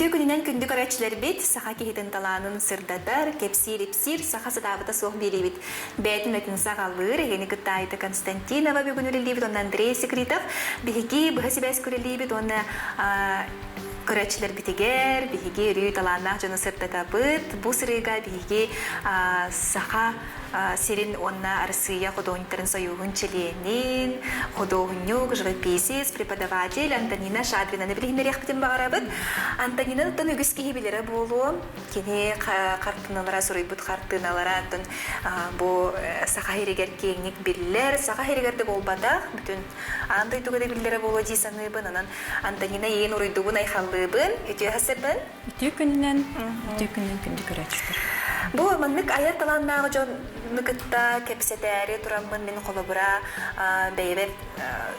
Ütü gününden kündük araçları bit, saha kehidin talanın sırdatar, kepsir ipsir, saha sadavata soğuk biri bit. Beytin metin sağalır, yeni gıttaydı Konstantinova bir günü bit, ondan Andrei Sekretov, bihigi, bihasibes kureli bit, ondan Kıraçlar bitiger, bihigi rüy talanlar canı sırtata bit, bu sırıga bihigi saha serin onna арсыя художниктарын союгун членин, художник, живописец, преподаватель Антонина Шадрина билгенер яктын багарабыт. Антонина тон үгүс кихибилери болу, кини картыналара сурайбыт картыналара тон бу саха херегер кеңник биллер, саха херегерде болбада бүтүн андай тугада биллери болу дисаныбын, анан Антонина ээн уройдугун айхаллыбын, үтү хасыбын. Үтү күнүнөн күндү көрөчүтөр. Бу маннык аят таланнагы жон ныкытта кепсетери турамын мен колобура бейбет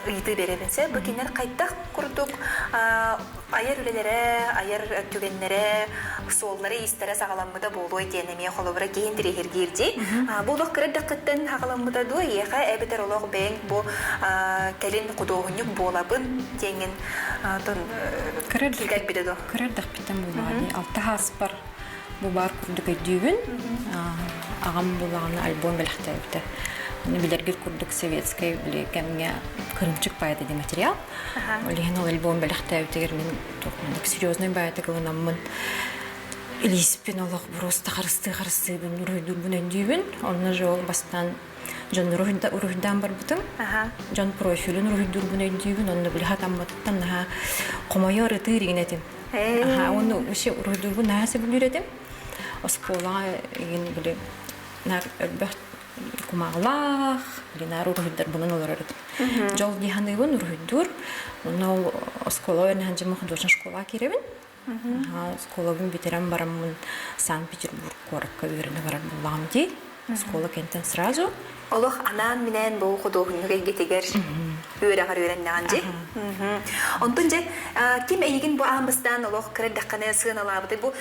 ыйты беребенсе бу кинер кайттак курдук аяр үлелере аяр түгеннере соллары истере сагаламмыда болой денеме колобура кийиндире хергирди бу лох креддакыттан сагаламмыда ду яха эбетер олог бен бу келин кудогунюк болабын деген тон креддак бидо креддак биттен болмады алтахаспар bu bar kurduk ediyorsun. Ağam bulağını albüm belirtti. Onu bilirgil kurduk sovyetskay bile kemiye kırımçık payda di material. Olihin o albüm belirtti. Tegermin topladık. Серьезный bayda kılınamın. İlispin Allah burası karıstı ben ruhdur bunu ediyorsun. Onunla jo bastan John ruhdan var bütün. John profilin ruhdur bunu ediyorsun. Onunla bile hatammattan ha komayor tırıgınetim. Onu şey ruhdur bunu nasıl bilirim? Oskola yine böyle nar öbür kumarlar, böyle nar ruhdur bunun olarak. Jol dihanı bunun ruhdur. Onu oskola öğrenci muhtemelen şkola kirevin. Сколовым ветеран барамын Санкт-Петербург коракка верне барам буламди. Скола кенттен сразу. Олох анан менен бу художник гетегер үйрөгөр үйреннәнди. Онтунже ким эйгин бу амбыстан олох креддакканы сыналабыды бу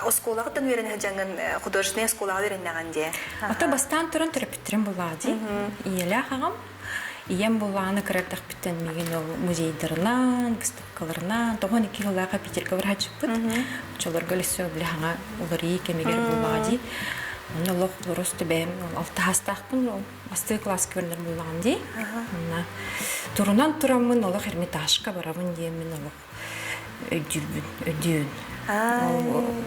осколагыдан үйренә жаңын художественный сколага үйреннәнди. Ата бастан туран терапевтрем булади. Иеле хагам Ием буланы креддак биттен меген ол музейдернан, выставкаларнан, тогон 2 жылга Питерге барачыппыт. Чолорго лесө билхана улары кемегер булади. Оны лох просто бем алты хастакпын, басты класс көрнөр булаганди. Мына турунан турамын олох Эрмитажга барабын деймин олох өдүн.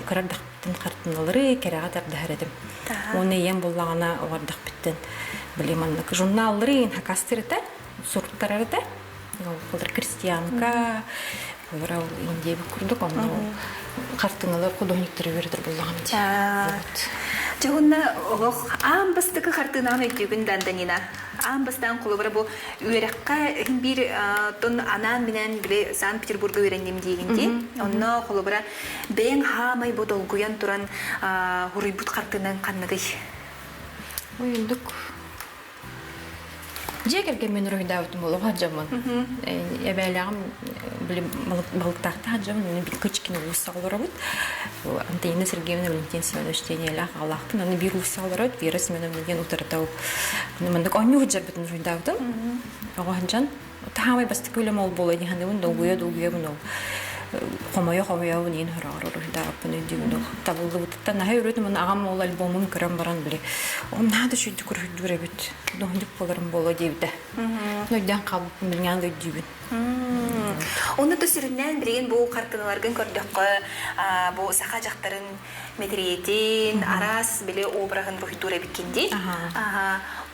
Креддактын картыналары керага тардыхаредим. Оны ием булагана оордак биттен Блиманнык журналлары хакастырыта, сурттарыта. Олар крестьянка, олар индия курдук, оны картыналар художниктер бердир буллаган. Жагунна олох амбастыкы картынаны өйдүгүн Антонина. Амбастан кулубара бу үйрөккө бир тон анан менен бир Санкт-Петербургга үйрендим дегенде. Онно кулубара бен хамай бу долгуян туран хурибут картынын канныгы. Ойындык Жекерге мен ройдавтым болуға жаман. Эбәләгім балықтақта жаман, мен бір көчкені ұсағылары бұд. Антонина Сергеевна Валентин Семенович тенелі ағалақпын. Аны бір ұсағылары бұд, Вера Семеновнаген ұтыртау. Мындық оны ұғыджар бұтын ройдавтым. Оған жан. Тағамай бастық өлем ол болай дегенде бұн, долгуя бұн ол. Қомайы бұнен ғырағыр ройдавпын өйдеген ол. Табылды бұтыттан нағай өретін мұны ағам ол альбомын көрім баран біле. Оғым нағады шүйді көріп әбет. Доғындық боларым болу дейбді. Нойдан қалыппын білген өйдеген. Оны төсірінен білген бұл қартыналарғын көрдіққы бұл сақа жақтарын метриетін, арас біле обырағын рухидура біккенде.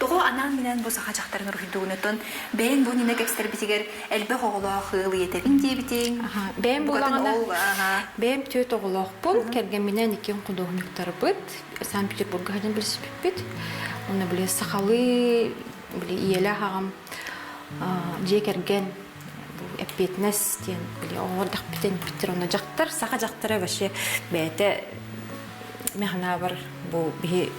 Тоғы анан менен бұл сақа жақтарын рухидуын өтін бәйін бұл нені кәпістер бітігер әлбі оғылақ ғылы етебін дейбітен. Бәйін болағына бәйін төт оғылақ бұл кәрген менен екен құдығынықтары бұд. Санкт-Петербургға ғаден білісіп бітпет. Оны біле сақалы, біле иелі ағам жекерген эппетнес тен биле ордак битен биттер оны жактар сака жактары вообще бете механа бар бу би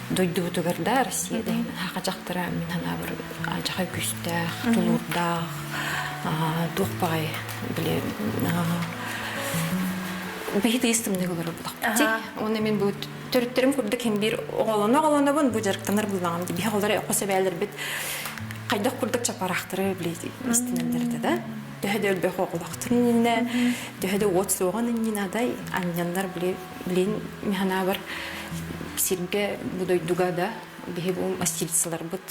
дойду тугарда Россияда сака жактары механа бар жака күстә тулурда духпай биле бейді естіміне көрі бұлақ. Оны мен бұл төрттерім көрдік hem bir оғалана бұн бұл жарықтанар бұлағым. Бей оғалары оқысы бәлір біт Кайдак курдак чапарахтыры билети истинелерде да. Төһөдө өлбө хоголактырын төһөдө от сооган иннадай аннаннар билен механа бар сирге будойдуга да бихебу мастилицалар бут.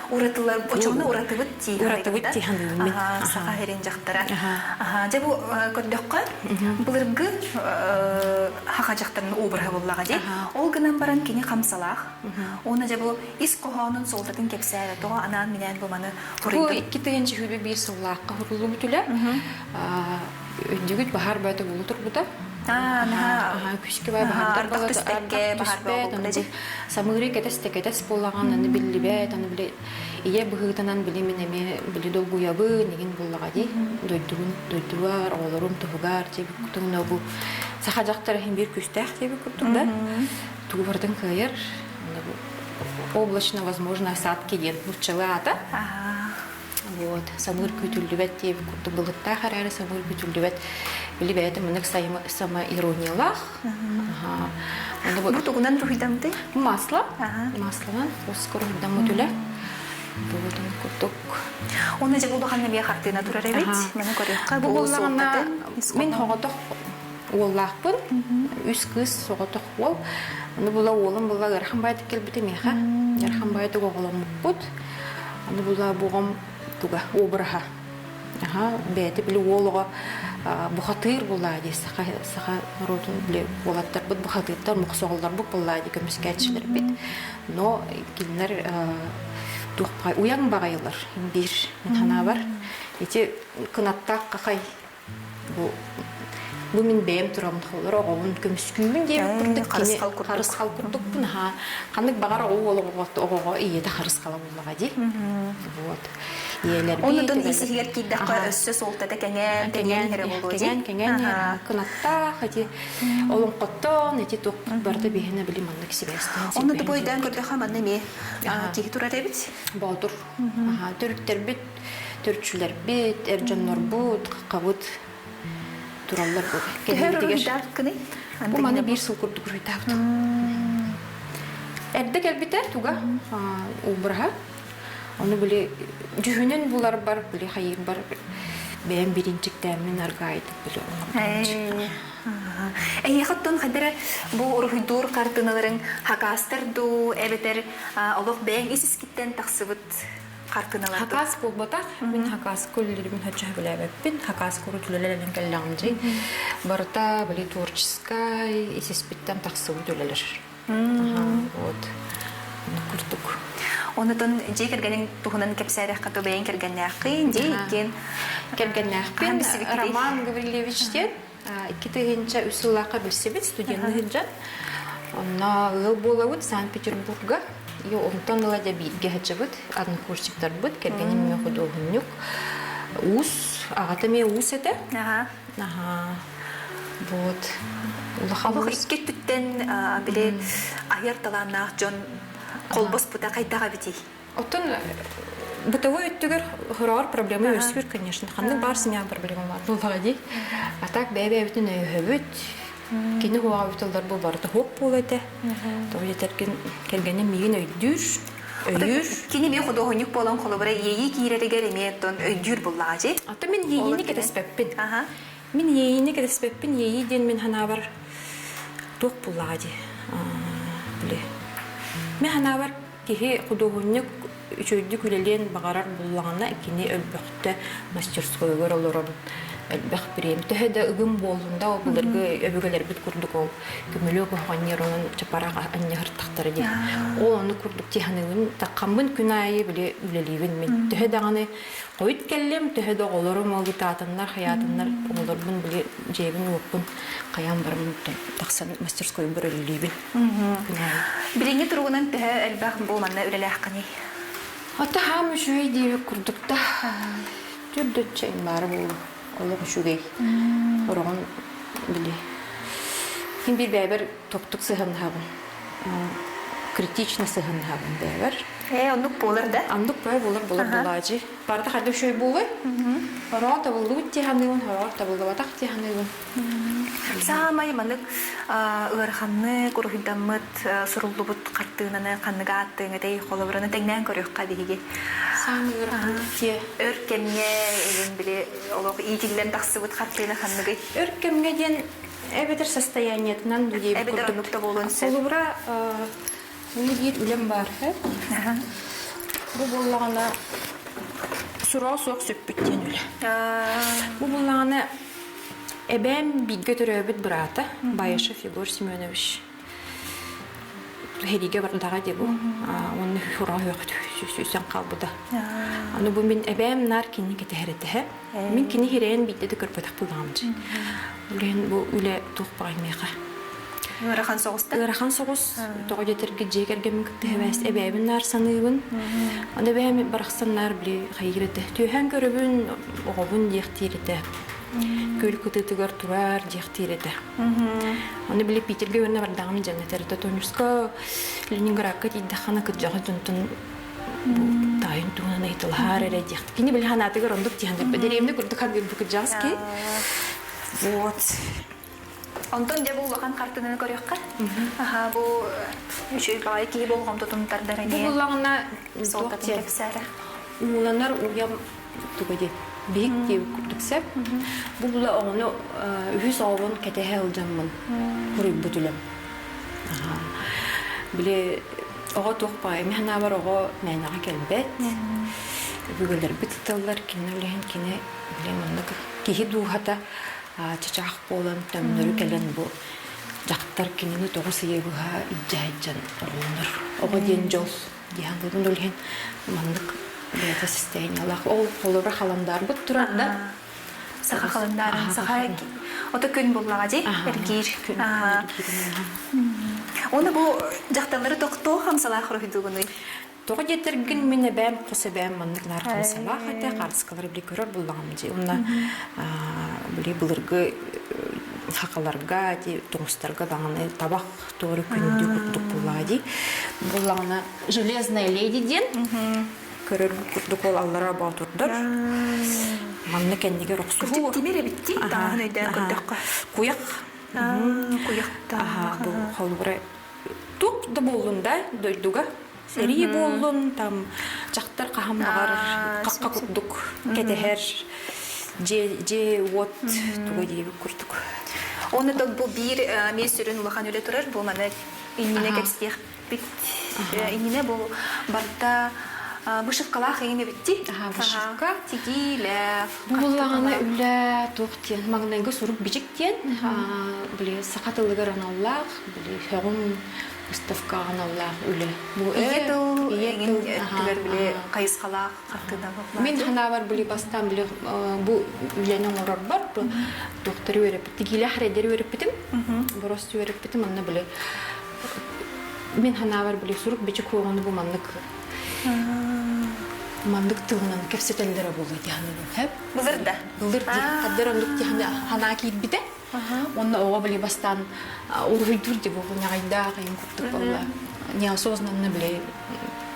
Уратылар бочоны уратыбыт тиһан. Саха херен жактара. Же бу көрдөккө булыргы хака жактарын убырга буллага же. Ол гынан баран кини камсалах. Оны же бу ис кохонун солдатын кепсәре тога анан менен бу маны Бу урыйды. 2-нче хүбе бир суллакка хурулу бүтүлө. Өндүгүт бахар байты булутур бута. Күшке бай бахар самыры кетес боллаган аны биллибет аны биле ие быгытанан билимен эме били долгуябы неген боллага ди дойдугар олорум тугар деп кутуна бу саха жактар хим бир күстах деп кутунда тугардын кайыр облачно возможно осадки ден бурчалата. Вот, самыр күтүлүбет деп куту булытта харары самыр күтүлүбет билибет мынык сама ирониялах. Бу тугунан рухидамды? Масланан оскорудам өтүлө. Вот он кутук. Оны же булду ханна бия хартына турар эбит. Мени көрөккө бу буллагана мен хоготок оллакпын. Үс кыз соготок ол. Аны була олым була Ярханбайды келбите меха. Ярханбайды оголом мукут. Аны була бугам туга обраха. Бети биле олого бухатыр булади саха родун биле болаттар бут бухатырдар муксоголдар бу булади көмүскәчилер бит. Но кинлер тухпай уяң багайлар бир хана бар. Эти кынатта какай бу мен бем турам холор огон көмүскүүн деп курдук карыскал курдук буна кандык багар ого ийете карыскала буллага ди. Вот. Ондан исигер киддакка өссө солтада кеңен хере болду. Кеңен кынатта хати олон коттон эти тук барды бехине билим андык сибестен. Онда да бойдан көрдө хаман неме тиги турар эбит. Баатур. Төрүттөр бит, төрчүлөр бит, эржоннор бут, кабут тураллар бут. Бу маны бир сыл курдук рыйтабыт. Эрде келбите туга убраха. Оны биле жүһүнүн булар бар, биле хайыр бар. Бен биринчиктен аргайды биле. Хаттон хадара бу урхуйдур картыналарын хакастырду, эбетер олох бен исискиттен таксыбыт картыналар. Хакас болбата, мен хакас көллерин хача билебеппин, хакас курутулелерин келлаңжы. Барта биле творческая исиспиттен таксыбыт өлелер. Вот. Куртук. Онотон же кергенин тухунан кепсәрәк кату бәйен кергәннәкин же икен кергәннәкин Роман Гаврилевичтен 2000 үсүллакка билсебит студентныгынча. Онна ыл болабыт Санкт-Петербурга. Ё онтон ладя битге хачыбыт, адын курсиктар бут кергенин мен ходогуннук. Ус, агатаме ус эте. Вот. Улахалык икки түттен биле аяр таланнак жон колбос бута кайтага бити. Оттон бытовой өттүгөр хорор проблема өсүр, конечно. Ханны бар синя проблема бар. Булага ди. А так бебе бүтүн өйөбүт. Кини хуа бүтөлдөр бу барды хоп болоте. Той теркен келгене мигин өйдүр. Кини мен ходогонюк болон колобра еи киререгер эметтон өйдүр буллага же. Ата мен еини кетеспеппин. Мен еини кетеспеппин, еи ден мен хана бар. Ток буллага ди. Биле. Мен хана бар кихи ходогонюк үчөйдү күлелен багарар буллагана кини өлбөктө мастерскойгөр олорон элбэх прем төһөдө ыгым болунда ол буларгы өбөгөлөр бит курдук ол көмөлөк ханнеронун чапарага аннягыр тактары ди ол аны курдук тиханын таккамын күнайы биле үлелибин мен төһөдаганы койт келлем төһөдө олорум ол гитатыннар хаятыннар олорбун биле жебин окпун каян бармын таксан мастерской бир үлелибин билеңе тургунан төһө элбэх болманна үлелэхкани ата хам үшөй дип курдукта түрдөчөй бар бул олог үшүгей орогон биле ким бир бәбер токтук сыгын хабын критично сыгынһабын бәвер. Оннук болар да? Андык бәв булар булажы. Барда хәдә шөй булы. Рата булды тиһанын, рата булды батак тиһанын. Самай манык ырханны курхидаммыт суруллубут картыынаны канныга аттыыңа дей холобраны теңнен көрөкка диги. Самай ырхан те. Өркемге элен биле олог итиллен таксыбыт картыына канныгы. Өркемге ден эбетер состояниетнан дуди. Эбетер нукта болунсы. Холобра не дит үлем бар. Бу боллагана сурау суак сөппүттен үле. Бу боллагана эбэм бидге төрөбүт брата Баяшев Егор Семенович. Хериге бардага дебу. Оны хураа хөкт сүсен калбыда. Аны бу мен эбэм нар кинни кетерете. Мен кинни хирен бидде де көрпөтөк булганчы. Улен бу үле тухпаймыга. Ырахан соғыста? Ырахан соғыс. Тоғы жетерге жегерге мүмкітті әбәс әбәбін нар санығын. Аны бәйім барақсаннар біле қайырды. Түйән көрібін оғыбын дектейреді. Көл күтітігер тұрар дектейреді. Аны біле Питерге өріне бардағым жәнетәрді. Тонюска Ленинградқа дейді қаны күтжағы түнтін дайын туынан айтылар әрі декті. Кені біле қанатығыр ондық дейінді. Бәдеремді күрді қанды күтжағыз ке. Вот. Онтон де бул бақан картынын көрөкка. Бу үчөй багай ки болгон тутумтардар эне. Бу булагына солтатын кепсәре. Уланар уям тугыды. Бик дип күрдүксәп. Бу була оны үз авын кетеһе алжаммын. Күрүп бүтүлем. Биле ого тохпай, мехна бар ого менага келбет. Бүгүлөр биттеллар кинелен кине биле мындык кихи дугата чачақ болан төмнөрү келен бу жактар кинени тогусыйыга иджайжан олнор ого ден жол дияндын олген мандык бета состояниялар ол холобра халамдар бут туранда саха халамдарын саха ото күн буллага же эргир оны бу жакталары токто хамсалаа хорохидугуну Тоғы жетерген мені бәм қосы бәм мандық нарқын сала қайта қарсықалар біле көрір бұллағым же. Онна біле бұлырғы хақаларға, тұңыстарға даңыны табақ тоғыры күнді күрдік бұлады. Бұллағына железная леди ден көрір күрдік ол аллара бағ тұрдар. Манны кәндеге рұқсы бұл. Тимере бітті дағын өйден күрдіққа. Куяқ. Куяқта. Бұл қолыбыра тұқ да болуында дойдуға. Сери болдун, там жақтар қағамағар, қаққа күрдік, кетехер, же от туға дейбі күрдік. Оны да бұл бір месүрін ұлақан өлі тұрар, бұл маны иніне кәпсетек бит. Иніне бұл барда бышыққалақ еңіне бітті. Бышыққа. Тегейлі. Бұлағана үлі тоқтен, мағынайғы сұрып бежіктен, біле сақатылығыр аналлақ, біле фәғым Уставка аналла үлі. Иетіл, еңін түгер біле қайысқалақ қаттыдағы. Мен хана бар біле бастан біле бұл үйленің орар бар. Доқтары өріп, тегелі әредері өріп бітім. Бұрасты өріп бітім, анна біле. Мен хана бар біле сұрық бечі қоғаны бұл мандық. Мандық тылынан кәпсетелдері болды дияны. Бұлырда? Бұлырда. Қаддар ондық дияны хана кейт біті. Онна оға біле бастан ургуйдур деп оғы нағайда қайын күрттік болла. Неосознанны біле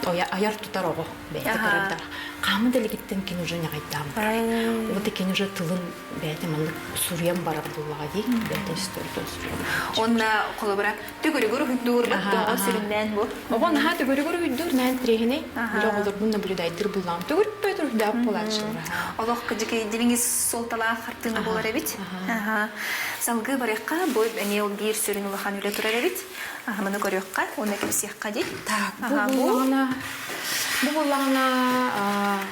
аяр тұтар оғы бәйті қараддар. Қамы дәлігеттен кен уже нағайдам. Оғыда кен уже тылын бәйті мандық сурьям барар боллаға дейк. Бәйті историядан сурьям. Онна қолыбыра түгірігір хүддур бұттығы сүрімнен бұл? Оға наға түгірігір хүддур нән тірегіне. Біле оғылыр бұнна біле дайдыр боллағын. Түгіріп бәйтір хүддап болады жылыра. Олық күдікі дебіңіз солтала қартыны болар әбіт. Салғы барыққа бұл әне ол бір сүрін ұлақан өлі тұрар әбіт. Мұны көріққа, оны көпсеққа дейт. Бұл болағына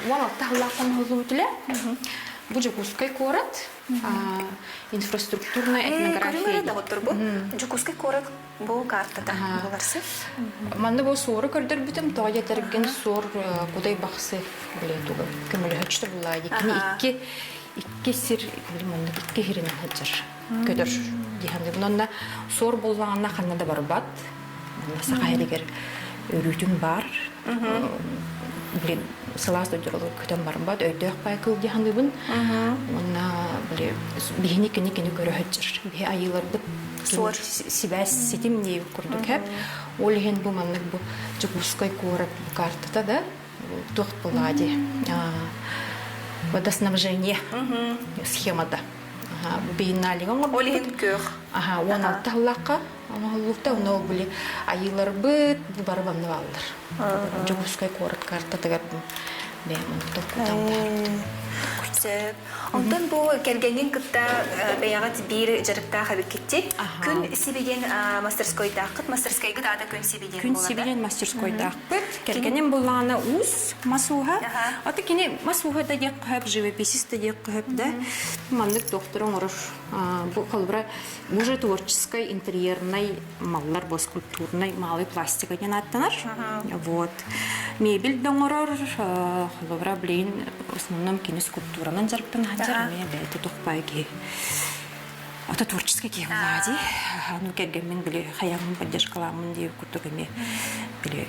уалатта ғылаққан ғылы өтілі. Бұл Жукускай корат, инфраструктурная этнография. Көріңірі дағыттыр бұл. Жукускай корат бұл картада боларсы. Манды бұл соры көрдір бітім, тоға жетерген сор құдай бақсы білетугі. Көмілі хөтшті бұлайды. Икки сир, білмәнді, икки хиринен хөтшір. Көдір дейханды. Бұнанда сор болағына қаннада бар бат. Сақа әрігер өрүтін бар. блин, сылас дойдырылы көтен барымбат, өйдөк байкыл дияханыбын. Онна, блин, бихини кini көрөһөтчүр. Бихи айыларды Сор. Сибәс сетим не күрдүк хәп. Ол ген бу маннык бу Жигульской город картата да, тохт булади. Водоснабжение схемада. Бейналиган Олиген көр. Ага, 16 лакка, лукта но были айылар бит барбанны алдар. Жигульской город картата бем тохтан. Сөп. Онтон бу келгенин кытта баягат бир жарыкта хабир кетти. Күн сибеген мастерской тақыт, мастерскойга да күн сибеген Күн болады. сибеген мастерской тақыт. Келгенин булана уз масуха. Аты кине масуха да дек хаб живописист да дек хаб да. Мандык докторың орыш. Бу калбра уже творческой интерьерной маллар бо скульптурной малый пластика ден аттанар. Вот. Мебель доңорор калбра блин в основном кине скульптуранын жарыктан хаджар мен бәйті тоқпайги. Ата творческий ки влади. Ну кергенмен биле хаягын поддержкаламын деп күттөгеме биле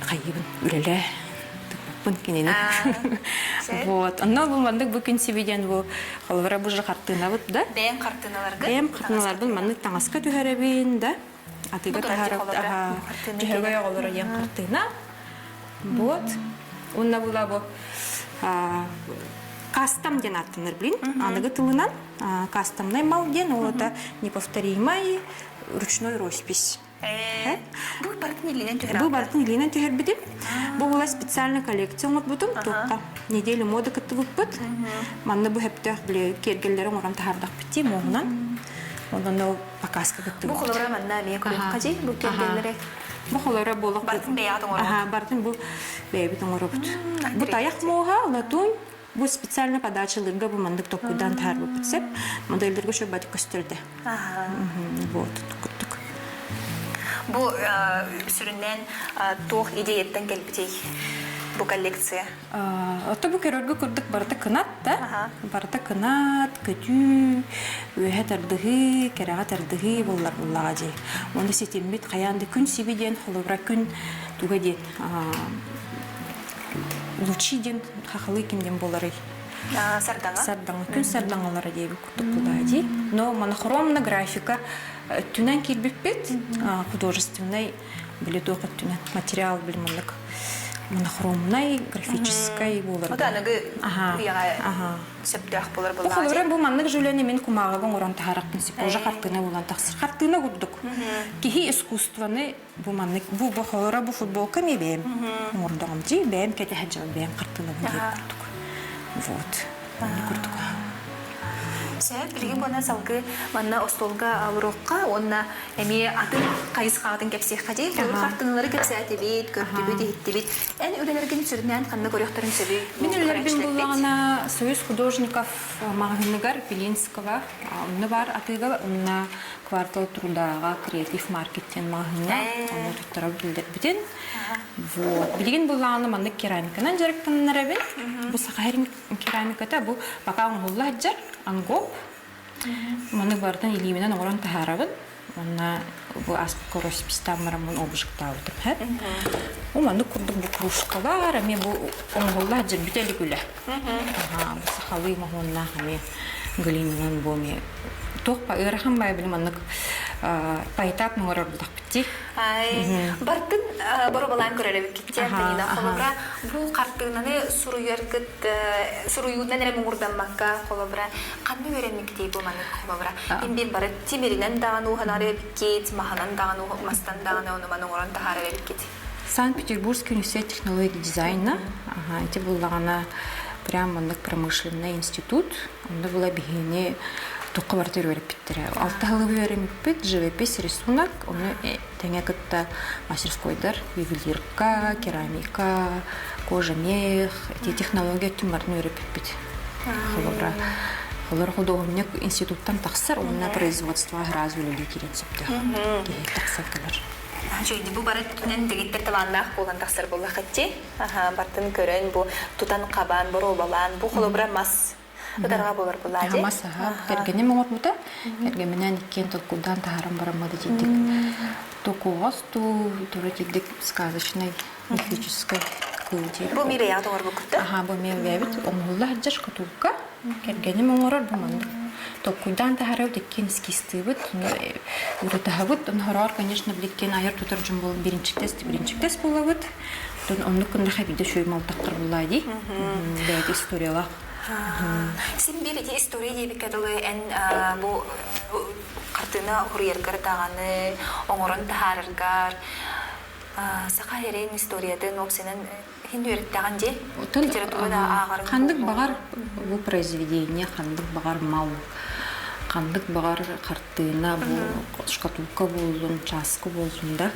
хайыбын үлеле тыппын кинени. Вот. Анна бу мандык бу күн сибеден бу калбра бу жакартына бут да. Бәйм картыналарга. Бәйм картыналардан мандык таңаска түһәрәбин да. Атыга тахарап түһәгә ягалар ян картына. Вот. Онна була бу кастом ден аттыныр блин, аныгы тылынан кастомный мал ден, ол это неповторимый ручной роспись. Бу бартын илинен түһәр. Бу бартын илинен түһәр битим. Бу була специальный коллекция мот бутум, тоққа неделю мода кыттыбык бит. Манны бу хептах биле кергеллерин орам тахардак битти моңнан. Ондан да показка кыттыбык. Бу холобра манна мен көрөк кажи бу кергеллере. Бу холобра болок. Бартын бәятың орам. Ага, бартын бу бәйбитин орам. Бу таяк моға, латун. Бу специально подачалырга бу мандык токудан тарбы битсеп, модельдерге шо бат көстөрдө. Вот, тук. Бу сүрүннен тох идеяттан келбитей бу коллекция. Ата бу көрөргө көрдүк барда кынат да. Барда кынат, көтү, өһәтәрдыгы, керәгәтәрдыгы буллар буллади. Онда сетимбит каянды күн сибиден, холобра күн тугаден. Лучи ден хахалы кимден болары. Сарданга. Күн сардангалары дейбі күттік бұлады. Но монохромна графика түнен келбеппет, художественный біле тоқыт түнен материал білімінлік. Монохромный, графический болары. Ода анығы ұяға сөптіғ болар бұлады. Бұқылыры бұл манлық жүлені мен күмағығын оран тағарақ принцип. Уже қартына болан тақсыр. Қартына күрдік. Кехи искусствоны бұл манлық. Бұл бұқылыры бұл футболка ме бәйім. Ордағым дей бәйім кәте әджал бәйім қартына бұл дейіп күрдік. Вот. Күрдік. Сәп, білген бұна салғы манна остолға алырыққа, онна әме атын қайыз қағатын кәпсек қадей, көрір қартынылары кәпсәті бейт, көрді бейт, бейт. Ән өлелерген сүрінен қанны көріқтарын сөбей? Мен өлелерген бұлағына Союз художников мағынығар Белинского, онны бар атыға, онна квартал трудаға креатив маркеттен мағына, оны тұттырап білдер бітен. Білген бұлағына манны керамиканан жарықтанын әрәбін. Бұл сақайрын керамиката бұл бақа оңғылла жар, ангоп. Манны бардан илименен оғыран тахарабын. Онна бұл аспыққа роспистан марамын обжықта отырым. Манны күрдік бұл кружкалар, әме бұл оңғылла жар бітелі күлі. Бұл сақалы мағынна әме глинынан бұл ме. Тоқпа ұрақын бай білім анық пайтап мұңырар бұлдақ бітті. Бартын бұры балан көрелі кетті. Қолыбыра бұл қартығынаны сұруйуынан әрі мұңырдан маққа қолыбыра қанны өренмек дей бұл маңық қолыбыра. Мен бары темерінен дағаны ұғанары бікет, мағанан дағаны ұғмастан дағаны оныман ұңыран тағары бікет. Санкт-Петербургский университет технологии дизайна. Это был прямо промышленный институт. Он был бігене тоққа бартыр өріп біттірі. Алтағылы өріміп біт, живопись, рисунок. Оны тәңе күтті мастерскойдар, ювелирка, керамика, кожа, мех. Эти технологии түмбарын өріп біт. Холыр художник институттан тақсыр, онына производство развилі керен сөпті. Тақсыр кілер. Жойды бұл бары түнен дегеттер табаннақ болған тақсыр болға қатте. Бартын көрін, бұл тұтан қабан, бұл обалан, бұл холобыра мас. Ыдарға болар бұл аде? Масаға. Кергене мұңыр бұта. Кергеменен екен тұлқудан тағарым барамады дейдік. Тоқуғыз тұры дейдік сказочной, мифической кылчы. Бу ми бая тоңор букта. Ага, бу ми бебит омулла хаджа шкатулка. Кергени моңорор бу мандык. Токуйдан тахарау деккен скистыбыт. Урутахабыт, он хорор, конечно, бликкен айыр тутаржым бол биринчи тест болабыт. Оннук кында хабиде шөй малтактар буллайды. Бәйт историялах. Син бир эти история дебик кадылы эн бу картына хурьергар таганы, оңорон тахарыргар. Сака эрен историядын оксенен хиндүрет таган же. Литературада агар. Кандык багар бу произведение, кандык багар мал. Кандык багар картына бу шкатулка болдун, часка болдун да.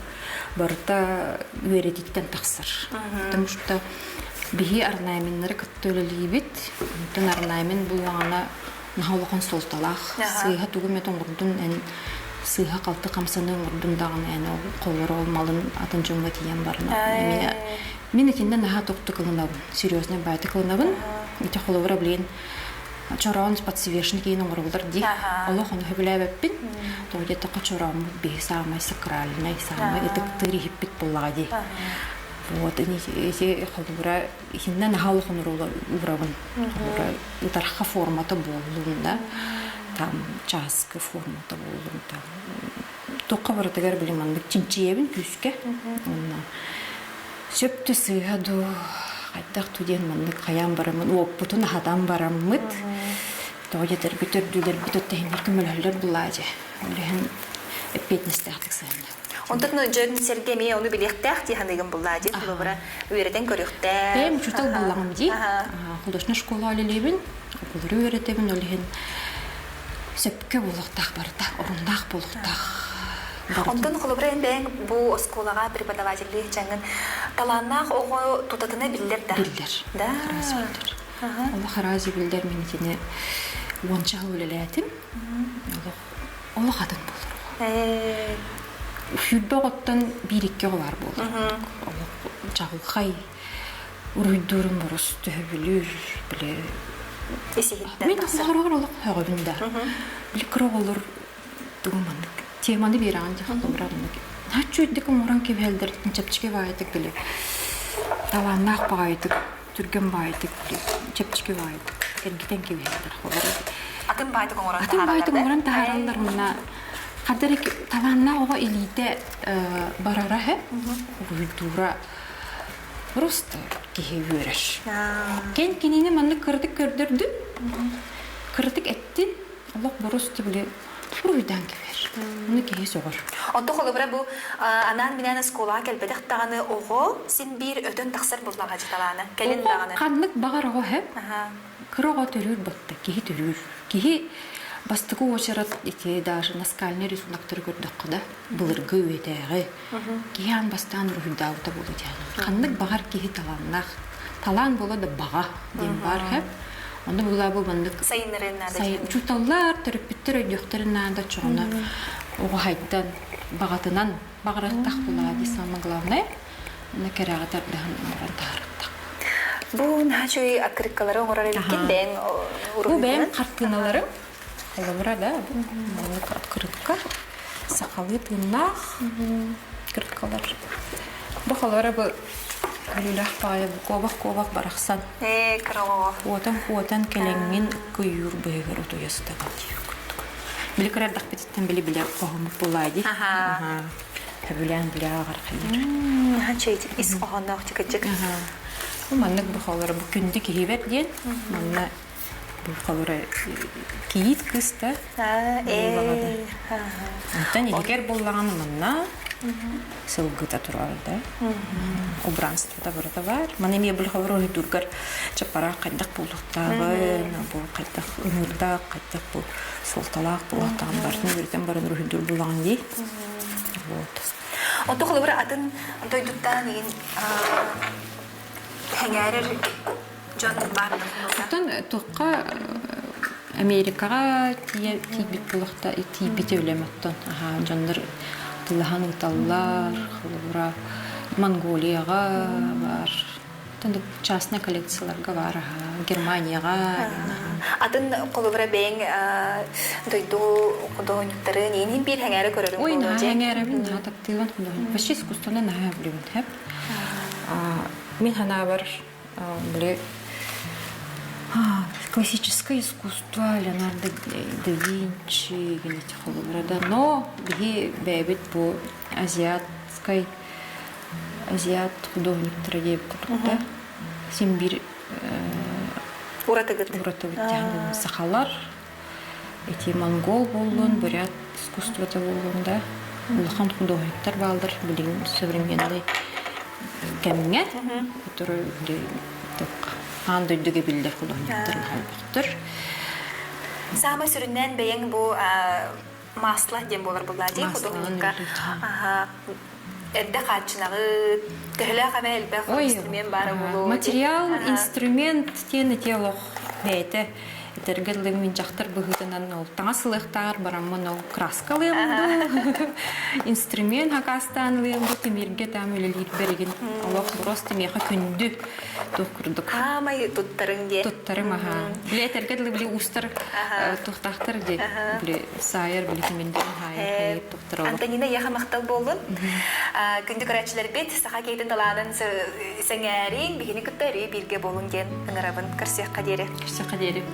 Барта үйрөтиттен таксыр. Потому что бихи арнайменнары кыттөлөлийбит. Тен арнаймен булгана нахалыкын солталах. Сыйга тугумет оңурдун эн сыйга калты камсаны оңурдун дагын эне колор олмалын атын жонга тиен барына. Мен ичинде наха токту кылынабын. Серьезный байты кылынабын. Ите холовра блин чорон подсвечник и номер ди. Аллах он хевлебеппин. То где-то качорам би самый сакральный, самый это трихиппит полади. Вот эти холовра хинна нахалых он уровень. Холовра тарха формата болдун да. Там часка формата болдун там. Тока вартагар билиман чинчиебин күскө. Сөптү сыйгаду кайдак туден мандык каян барамын, оппутун хатан бараммыт. Тоодетер бүтөрдүлөр бүтөттен көмөлөлөр булажы. Улен эпетнестактык сында. Онтон жөн сергеме ону билектак дихандыгын булажы. Булбара үйрөтен көрөктө. Бем чутал буллагым ди. Художественная школа алелебин. Окулду үйрөтебин улен. Сөпкө булактак барда, орундак булактак. Онтон холобрен бен бу осколага преподаватели жаңын таланнак ого тутатына биллер да. Биллер. Да. Аллах разы билдер меникине вонча өлелетим. Аллах хатын болор. Хүлбөгөттөн бирикке бар болду. Жагылгай уруйдурум борос төбүлүр биле. Эсигиттен. Мен харагыралык хагында. Бил кроголор дугумандык. Теманы беран жахлыбырамык. Хачуйдык муран кебелдер чепчике байтык биле. Таланнак байтык, түргөн байтык биле. Чепчике байтык. Кергитен кебелдер хабар. Атын байтык оңорон Атын байтык оңорон тааралдар мына. Кадырык таланна ого элите барара хе. Уйдура. Просто кехевүреш. Кен кинини манны кырдык көрдөрдү. Кырдык эттин. Аллах боросты биле. Уруйдан кебер. Муну кеhe согор. Онто холобра бу анан менен скола келбедек таганы ого син бир өтөн таксыр булмага житаланы. Келин даганы. Канлык багар ого хеп. Кырого төрүр батта, кеhe төрүр. Кеhe бастыгы очарат ити даже наскальный рисунактар көрдүк кыда. Булыргы өтөгө. Кеhan бастан руйдаута болду жана. Канлык багар кеhe таланнак. Талан болду бага дем бар хеп. Onda bu bandık sayın çutallar terapitler ödüktöründen çoğuna o haydan bağatınan bağırtak buladı sama главное ne keragatlar bilen murantarık. Bu naçoy akrikaları orarırken ben bu benim kartinalarım. Burada bu akrika sakalı tırnak akrikalar. Bu halara bu Gülülah paya bu kovak baraksan. Karo. Kuatan kelengin kuyur beger oto yasta kati. Bili karar dak pititten bili kohum bulaydi. Habulan bili agar kayır. Hançaycık is kohanda çıkacak. Bu manlık bu halara bu kündük hivet diyen. Manna bu halara kiyit kısta. Ondan ilker bullağın manna. Сылгыта туралда. Убранство да burada var. Мане ми бул хаврой тургар чапара кайдак булуктагы, бу кайдак өмүрдө кайдак бу солталак булуктагы барын берден барын рухидур булаган ди. Вот. Онто холобра атын дойдуттан ин хәңәрер жан бар. Тон тукка Америкага тибит булукта тибит өлемөттөн. Жандар Тылахан ыталлар, холобра Монголияга бар. Тонда частный коллекцияларга бар, Германияга. Атын холобра бен дойду художниктарын энин бир хәңәре көрөрүм болду. Ой, хәңәре бин таптыган художник. Вообще искусственно нахаблыбын хеп. Мен ханабар бле классическое искусство Леонардо да Винчи генетик холбарада, но бие бэбит бу азиат художник традиев курда. Симбир Уратыгыт. Сахалар, эти монгол болон, бурят искусството болон, да. Улахан художниктар балдар, билин современный кемге, который андойдуге билдер художниктар халбактар. Сама сүрүннән бәйең бу масла дем болар буллади художникка. Эдде качынагы тәһлә камел бә инструмент бары булу. Материал, инструмент тені телох бәйте. Тергелли мен жақтар бұғытынан ол таңасылықтар, барамын ол краскалыйымды, инструмент хакастанлыйымды, темерге там өлелер береген. Олақ просто меха күнді тұқырдық. Май тұттарың де? Тұттарым, аға. Біле тергелли біле ұстар тұқтақтар де. Біле сайыр, біле кемендерін хайыр тұқтар олық. Антонина яға мақтал болын. Күнді көрәтшілер бет, сақа кейтін таланын сәңәрін, бігені күттәрі бірге болын ген. Үңірабын кірсек қадері. Кірсек қадері.